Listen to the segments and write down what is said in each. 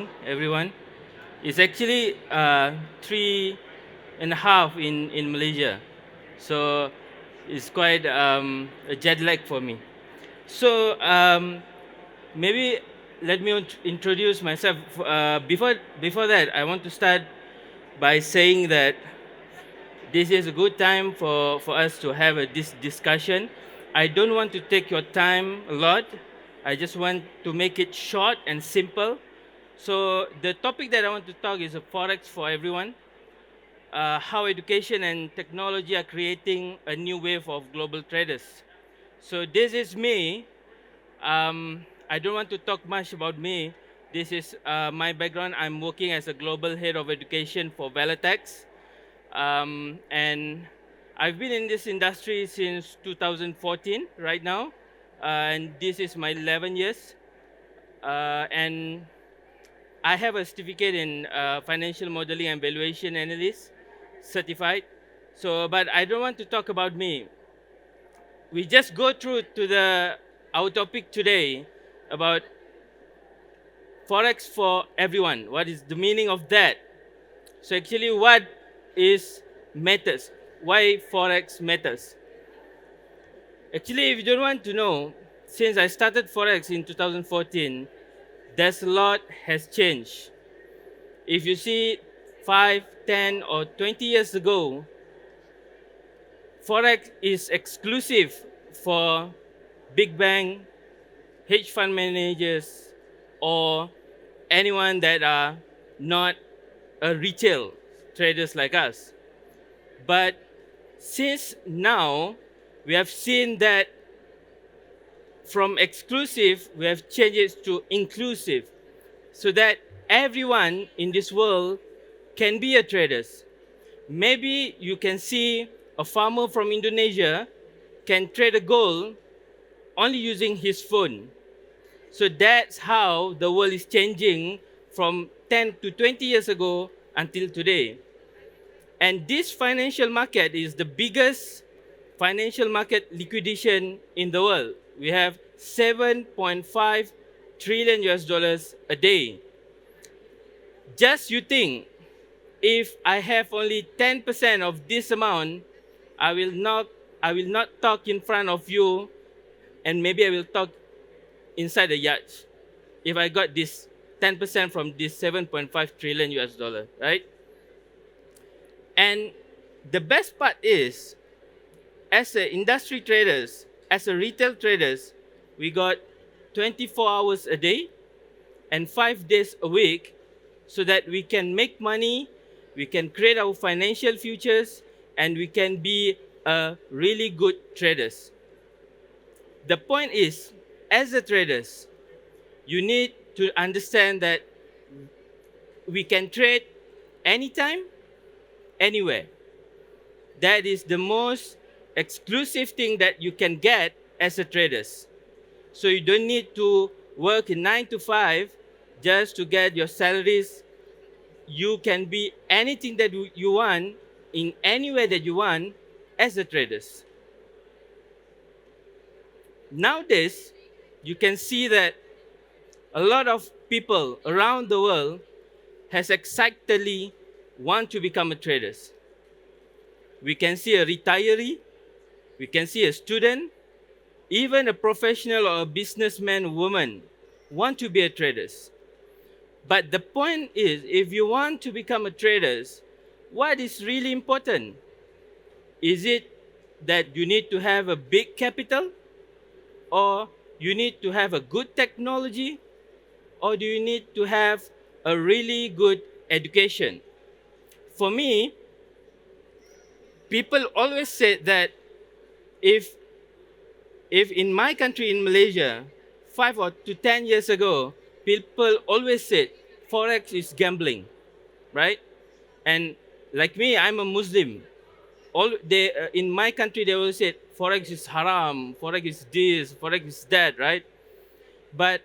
morning, everyone. It's actually 3:30 in Malaysia, so it's quite a jet lag for me. So maybe let me introduce myself. Before that, I want to start by saying that this is a good time for us to have this discussion. I don't want to take your time a lot. I just want to make it short and simple. So the topic that I want to talk is a Forex for everyone. How education and technology are creating a new wave of global traders. So this is me. I don't want to talk much about me. This is my background. I'm working as a global head of education for Valetax. And I've been in this industry since 2014 right now. And this is my 11 years. And I have a certificate in financial modeling and valuation analyst, certified. So, but I don't want to talk about me. We just go through to our topic today about Forex for everyone. What is the meaning of that? So actually what is matters? Why Forex matters? Actually, if you don't want to know, since I started Forex in 2014, there's a lot has changed. If you see 5, 10, or 20 years ago, Forex is exclusive for big bank, hedge fund managers, or anyone that are not a retail traders like us. But since now, we have seen that from exclusive, we have changed it to inclusive, so that everyone in this world can be a trader. Maybe you can see a farmer from Indonesia can trade a gold only using his phone. So that's how the world is changing from 10 to 20 years ago until today. And this financial market is the biggest financial market liquidation in the world. We have 7.5 trillion US dollars a day. Just you think, if I have only 10% of this amount, I will not talk in front of you, and maybe I will talk inside the yacht if I got this 10% from this 7.5 trillion US dollar, right? And the best part is, as a industry traders, as a retail traders, we got 24 hours a day and 5 days a week, so that we can make money, we can create our financial futures, and we can be a really good traders. The point is, as a traders, you need to understand that we can trade anytime, anywhere. That is the most exclusive thing that you can get as a traders. So you don't need to work in 9 to 5 just to get your salaries. You can be anything that you want in anywhere that you want as a traders. Nowadays, you can see that a lot of people around the world has excitedly want to become a traders. We can see a retiree, we can see a student, even a professional or a businessman, woman want to be a traders. But the point is, if you want to become a traders, what is really important? Is it that you need to have a big capital, or you need to have a good technology, or do you need to have a really good education? For me, people always say that if in my country, in Malaysia, 5 or to 10 years ago, people always said Forex is gambling, right? And like me, I'm a Muslim. In my country, they always said Forex is haram, Forex is this, Forex is that, right? But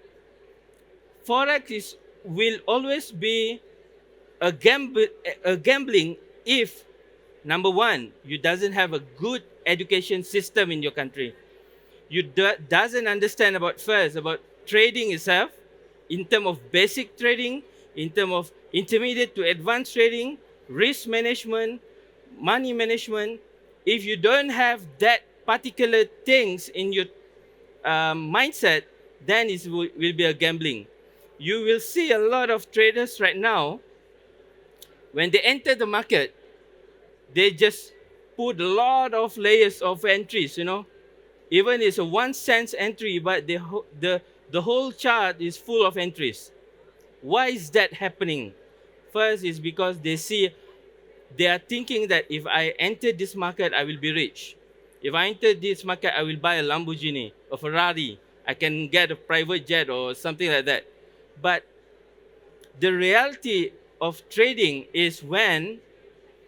Forex will always be a gambling if, number one, you doesn't have a good education system in your country. You doesn't understand about trading itself in terms of basic trading. in terms of intermediate to advanced trading, risk management, money management. If you don't have that particular things in your mindset, then it will be a gambling. You will see a lot of traders right now, when they enter the market, they just put a lot of layers of entries, Even it's a 1 cent entry, but the whole chart is full of entries. Why is that happening? First is because they are thinking that if I enter this market, I will be rich. If I enter this market, I will buy a Lamborghini, a Ferrari. I can get a private jet or something like that. But the reality of trading is when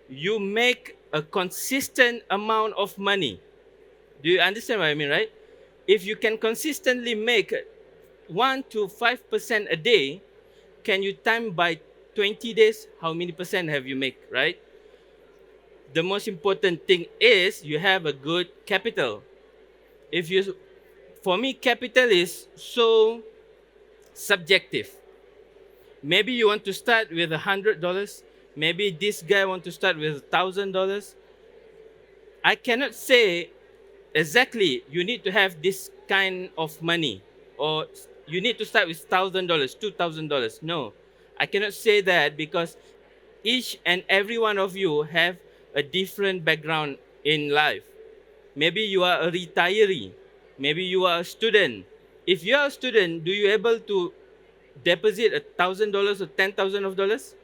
you make a consistent amount of money. Do you understand what I mean, right? If you can consistently make 1 to 5% a day, can you time by 20 days? How many percent have you make, right? The most important thing is you have a good capital. If you, for me, capital is so subjective. Maybe you want to start with $100. Maybe this guy want to start with $1,000. I cannot say exactly you need to have this kind of money, or you need to start with $1,000, $2,000. No, I cannot say that, because each and every one of you have a different background in life. Maybe you are a retiree. Maybe you are a student. If you are a student, do you able to deposit $1,000 or $10,000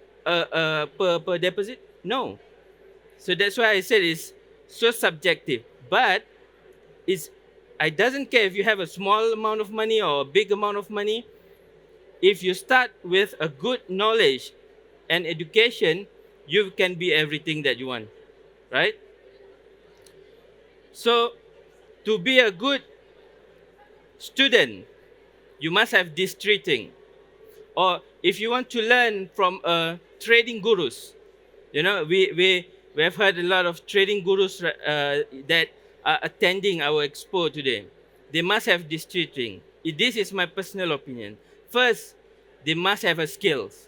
per deposit? No. So that's why I said it's so subjective. But it's, I doesn't care if you have a small amount of money or a big amount of money. If you start with a good knowledge and education, you can be everything that you want, right? So to be a good student, you must have this three things. Or if you want to learn from trading gurus, we have heard a lot of trading gurus that are attending our expo today. They must have this three things. This is my personal opinion. First, they must have a skills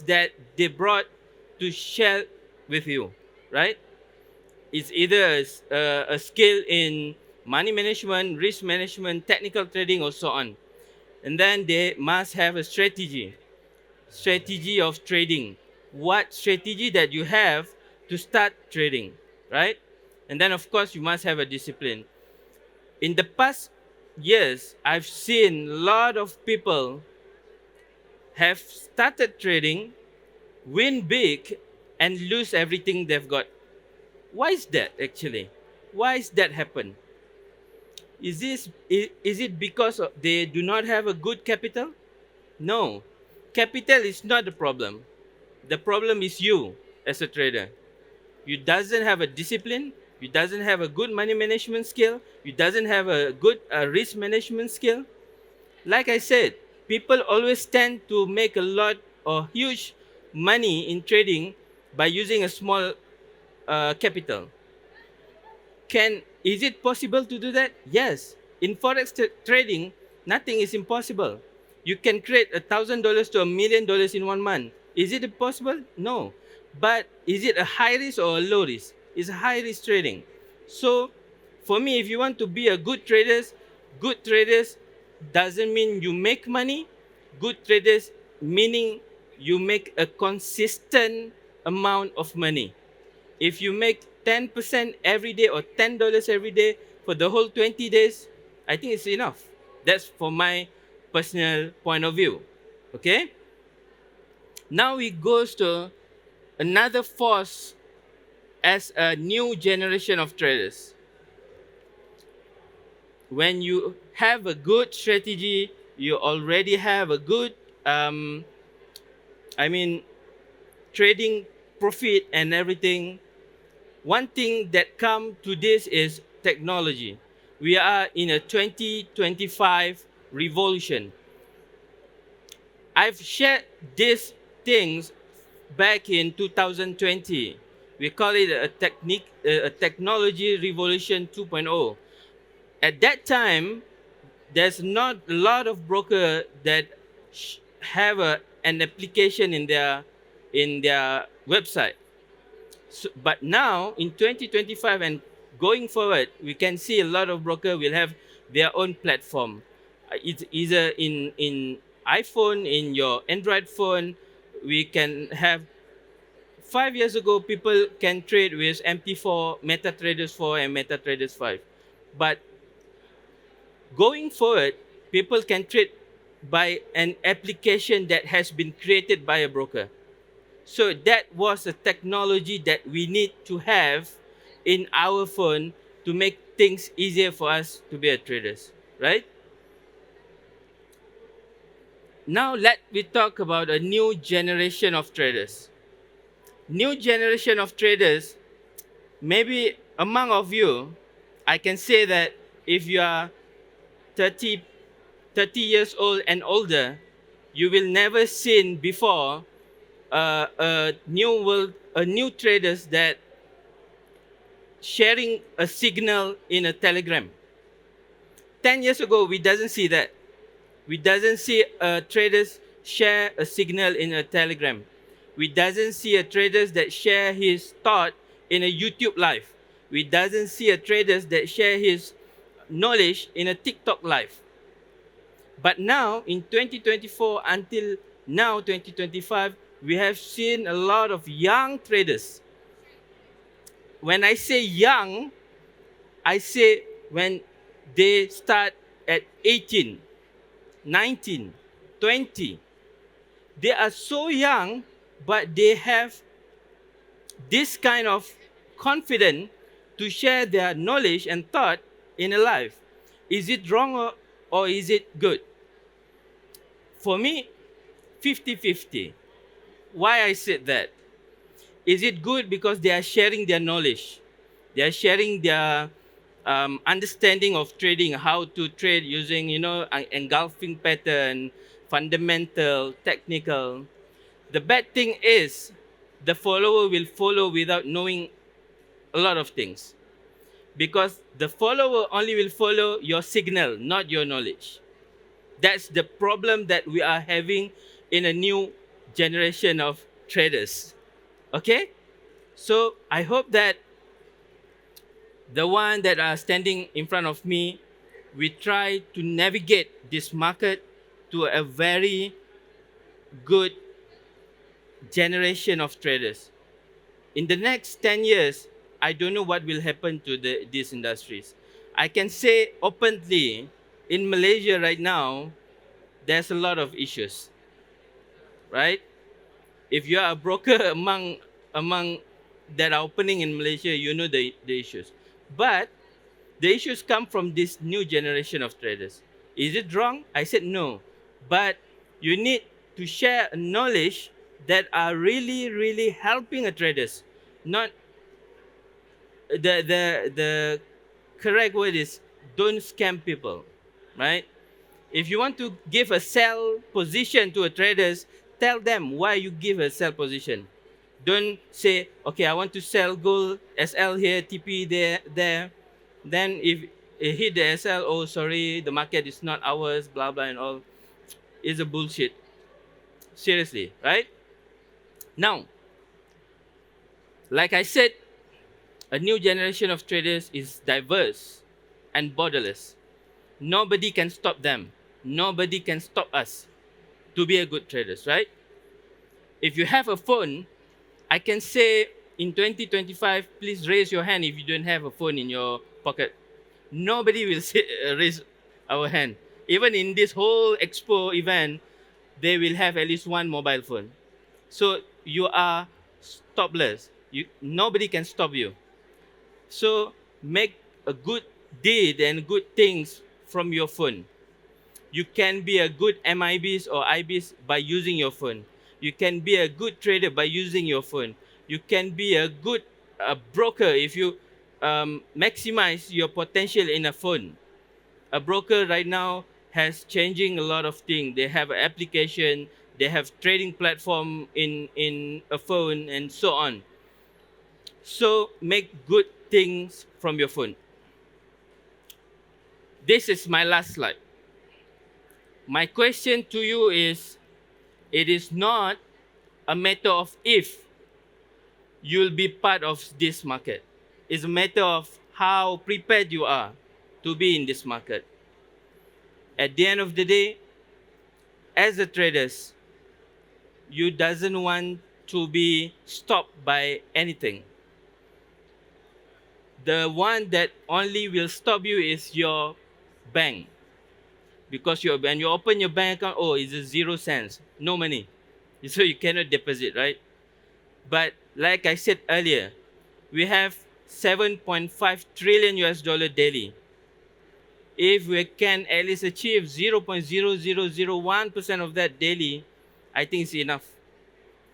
that they brought to share with you, right? It's either a skill in money management, risk management, technical trading, or so on. And then they must have a strategy of trading. What strategy that you have to start trading, right? And then, of course, you must have a discipline. In the past years, I've seen a lot of people have started trading, win big, and lose everything they've got. Why is that actually? Why is that happen? Is it because they do not have a good capital? No. Capital is not the problem. The problem is you as a trader. You doesn't have a discipline, you doesn't have a good money management skill, you doesn't have a good risk management skill. Like I said, people always tend to make a lot or huge money in trading by using a small capital. Is it possible to do that? Yes. In forex trading, nothing is impossible. You can create $1,000 to $1,000,000 in 1 month. Is it possible? No. But is it a high risk or a low risk? It's a high risk trading. So for me, if you want to be a good traders doesn't mean you make money. Good traders meaning you make a consistent amount of money. If you make 10% every day or $10 every day for the whole 20 days, I think it's enough. That's for my personal point of view. Okay? Now we goes to another force as a new generation of traders. When you have a good strategy, you already have a good, trading profit and everything. One thing that come to this is technology. We are in a 2025 revolution. I've shared these things back in 2020. We call it a technology revolution 2.0. At that time, there's not a lot of broker that have a an application in their website. So, but now in 2025 and going forward, we can see a lot of broker will have their own platform. It's either in iPhone, in your Android phone. We can have 5 years ago, people can trade with MT4, MetaTraders 4, and MetaTraders 5. But going forward, people can trade by an application that has been created by a broker. So that was a technology that we need to have in our phone to make things easier for us to be a traders, right? Now let me talk about a new generation of traders. New generation of traders, maybe among of you, I can say that if you are 30, 30 years old and older, you will never seen before a new traders that sharing a signal in a telegram. 10 years ago, we doesn't see that. We doesn't see traders share a signal in a telegram. We doesn't see a traders that share his thought in a YouTube live. We doesn't see a traders that share his knowledge in a TikTok live. But now in 2024 until now 2025, we have seen a lot of young traders. When I say young, I say when they start at 18, 19, 20. They are so young, but they have this kind of confidence to share their knowledge and thought in a life. Is it wrong or is it good? For me, 50-50. Why I said that? Is it good because they are sharing their knowledge? They are sharing their understanding of trading, how to trade using, engulfing pattern, fundamental, technical. The bad thing is the follower will follow without knowing a lot of things, because the follower only will follow your signal, not your knowledge. That's the problem that we are having in a new generation of traders. Okay? So I hope that the one that are standing in front of me, we try to navigate this market to a very good generation of traders. In the next 10 years, I don't know what will happen to these industries. I can say openly, in Malaysia right now, there's a lot of issues, right? If you are a broker among that are opening in Malaysia, you know the issues. But the issues come from this new generation of traders. Is it wrong? I said no. But you need to share knowledge that are really, really helping a traders. Not the correct word is don't scam people, right? If you want to give a sell position to a traders, tell them why you give a sell position. Don't say, okay, I want to sell gold, SL here, TP there. Then if it hit the SL, oh, sorry, the market is not ours, blah, blah, and all. It's a bullshit. Seriously, right? Now, like I said, a new generation of traders is diverse and borderless. Nobody can stop them. Nobody can stop us to be a good traders, right? If you have a phone, I can say in 2025, please raise your hand if you don't have a phone in your pocket. Nobody will raise our hand. Even in this whole expo event, they will have at least one mobile phone. So you are stopless. Nobody can stop you. So make a good deed and good things from your phone. You can be a good MIBs or IBs by using your phone. You can be a good trader by using your phone. You can be a good broker if you maximize your potential in a phone. A broker right now has changing a lot of things. They have an application, they have trading platform in a phone, and so on. So make good things from your phone. This is my last slide. My question to you is It is not a matter of if you'll be part of this market. It's a matter of how prepared you are to be in this market. At the end of the day, as a traders, you doesn't want to be stopped by anything. The one that only will stop you is your bank. Because when you open your bank account, oh, it's a 0 cents, no money. So you cannot deposit, right? But like I said earlier, we have 7.5 trillion US dollar daily. If we can at least achieve 0.0001% of that daily, I think it's enough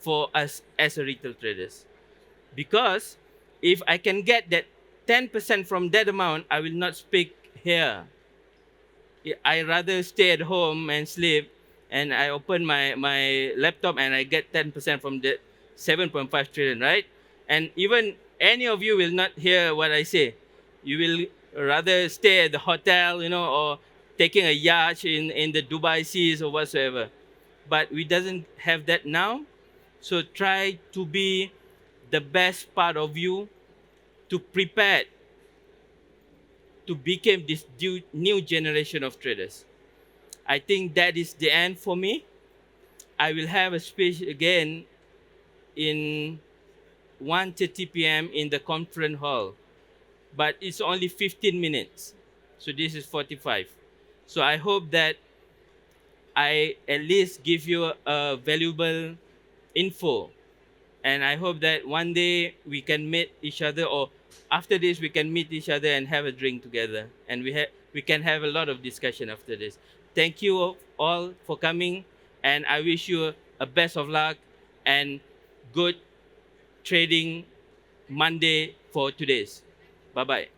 for us as a retail traders. Because if I can get that 10% from that amount, I will not speak here. I rather stay at home and sleep, and I open my laptop and I get 10% from the 7.5 trillion, right? And even any of you will not hear what I say. You will rather stay at the hotel, or taking a yacht in the Dubai seas or whatsoever. But we doesn't have that now. So try to be the best part of you to prepare to become this new generation of traders. I think that is the end for me. I will have a speech again in 1:30 p.m. in the conference hall, but it's only 15 minutes. So this is 45. So I hope that I at least give you a valuable info, and I hope that one day we can meet each other, or after this we can meet each other and have a drink together, and we can have a lot of discussion after this. Thank you all for coming, and I wish you a best of luck and good trading Monday for today's. Bye bye.